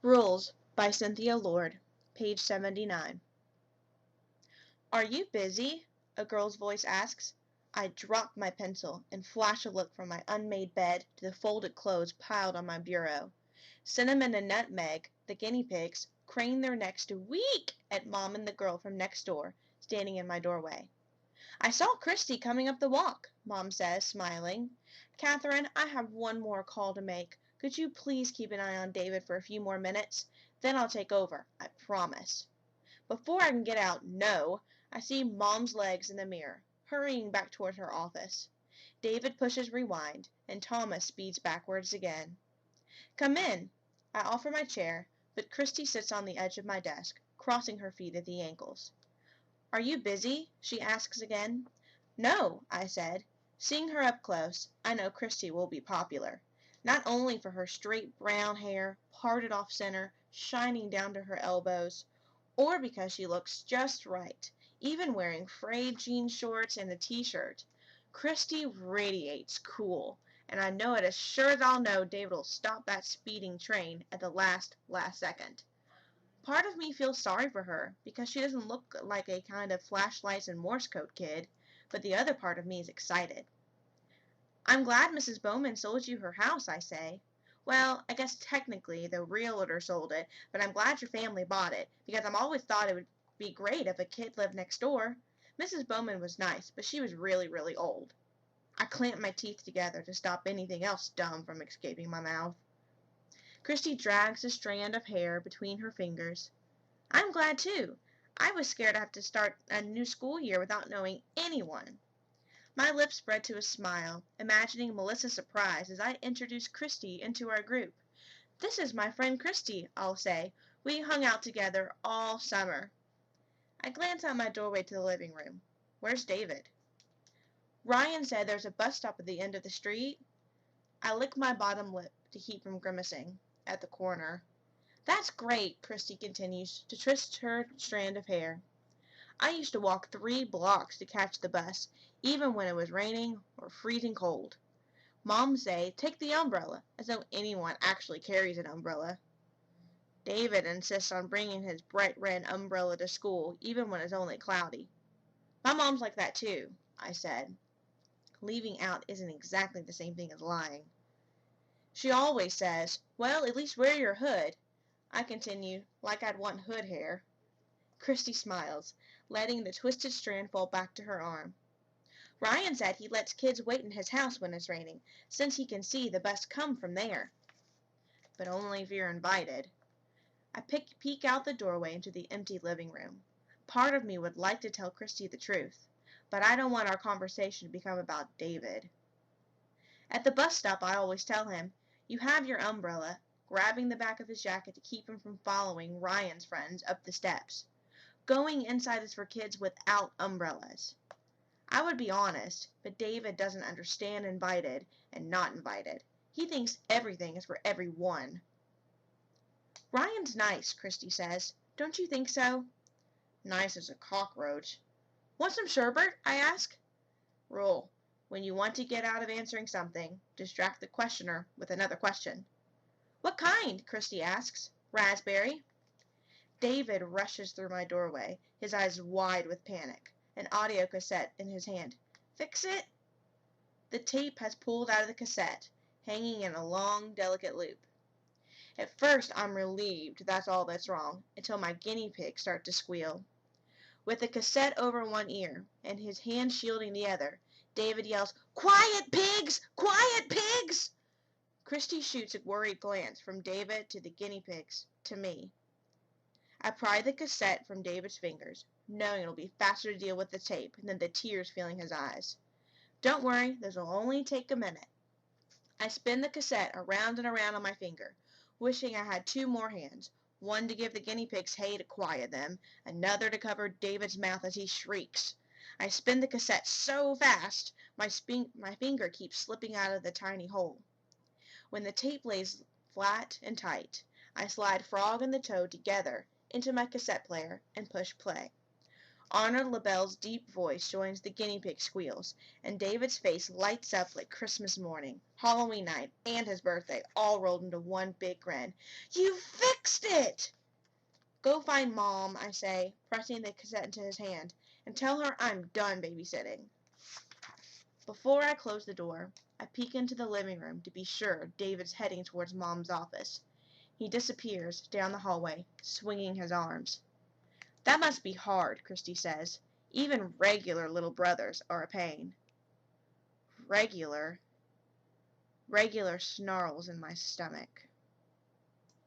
Rules by Cynthia Lord, page 79. Are you busy? A girl's voice asks. I drop my pencil and flash a look from my unmade bed to the folded clothes piled on my bureau. Cinnamon and Nutmeg, the guinea pigs, crane their necks to week at Mom and the girl from next door, standing in my doorway. I saw Christy coming up the walk, Mom says, smiling. Catherine, I have one more call to make. Could you please keep an eye on David for a few more minutes? Then I'll take over, I promise. Before I can get out no, I see Mom's legs in the mirror, hurrying back toward her office. David pushes rewind, and Thomas speeds backwards again. Come in. I offer my chair, but Christy sits on the edge of my desk, crossing her feet at the ankles. Are you busy? She asks again. No, I said. Seeing her up close, I know Christy will be popular. Not only for her straight brown hair, parted off center, shining down to her elbows, or because she looks just right, even wearing frayed jean shorts and a t-shirt. Christy radiates cool, and I know it as sure as I'll know David will stop that speeding train at the last second. Part of me feels sorry for her, because she doesn't look like a kind of flashlights and Morse code kid, but the other part of me is excited. I'm glad Mrs. Bowman sold you her house, I say. Well, I guess technically the realtor sold it, but I'm glad your family bought it, because I've always thought it would be great if a kid lived next door. Mrs. Bowman was nice, but she was really, really old. I clamped my teeth together to stop anything else dumb from escaping my mouth. Christy drags a strand of hair between her fingers. I'm glad too. I was scared I'd have to start a new school year without knowing anyone. My lips spread to a smile, imagining Melissa's surprise as I introduced Christy into our group. This is my friend Christy, I'll say. We hung out together all summer. I glance out my doorway to the living room. Where's David? Ryan said there's a bus stop at the end of the street. I lick my bottom lip to keep from grimacing at the corner. That's great, Christy continues to twist her strand of hair. I used to walk 3 blocks to catch the bus, even when it was raining or freezing cold. Mom say, take the umbrella, as though anyone actually carries an umbrella. David insists on bringing his bright red umbrella to school, even when it's only cloudy. My mom's like that too, I said. Leaving out isn't exactly the same thing as lying. She always says, well, at least wear your hood. I continue, like I'd want hood hair. Christy smiles, letting the twisted strand fall back to her arm. Ryan said he lets kids wait in his house when it's raining, since he can see the bus come from there. But only if you're invited. I peek out the doorway into the empty living room. Part of me would like to tell Christy the truth, but I don't want our conversation to become about David. At the bus stop, I always tell him, you have your umbrella, grabbing the back of his jacket to keep him from following Ryan's friends up the steps. Going inside is for kids without umbrellas. I would be honest, but David doesn't understand invited and not invited. He thinks everything is for everyone. Ryan's nice, Christy says. Don't you think so? Nice as a cockroach. Want some sherbet? I ask. Rule. When you want to get out of answering something, distract the questioner with another question. What kind? Christy asks. Raspberry? David rushes through my doorway, his eyes wide with panic, an audio cassette in his hand. Fix it? The tape has pulled out of the cassette, hanging in a long, delicate loop. At first, I'm relieved that's all that's wrong, until my guinea pigs start to squeal. With the cassette over one ear, and his hand shielding the other, David yells, Quiet, pigs! Quiet, pigs! Christy shoots a worried glance from David to the guinea pigs, to me. I pry the cassette from David's fingers, knowing it'll be faster to deal with the tape than the tears filling his eyes. Don't worry, this will only take a minute. I spin the cassette around and around on my finger, wishing I had 2 more hands, one to give the guinea pigs hay to quiet them, another to cover David's mouth as he shrieks. I spin the cassette so fast, my finger keeps slipping out of the tiny hole. When the tape lays flat and tight, I slide Frog and the Toad together into my cassette player and push play. Arnold LaBelle's deep voice joins the guinea pig squeals, and David's face lights up like Christmas morning, Halloween night, and his birthday, all rolled into one big grin. You fixed it! Go find Mom, I say, pressing the cassette into his hand, and tell her I'm done babysitting. Before I close the door, I peek into the living room to be sure David's heading towards Mom's office. He disappears down the hallway, swinging his arms. That must be hard, Christy says. Even regular little brothers are a pain. Regular snarls in my stomach.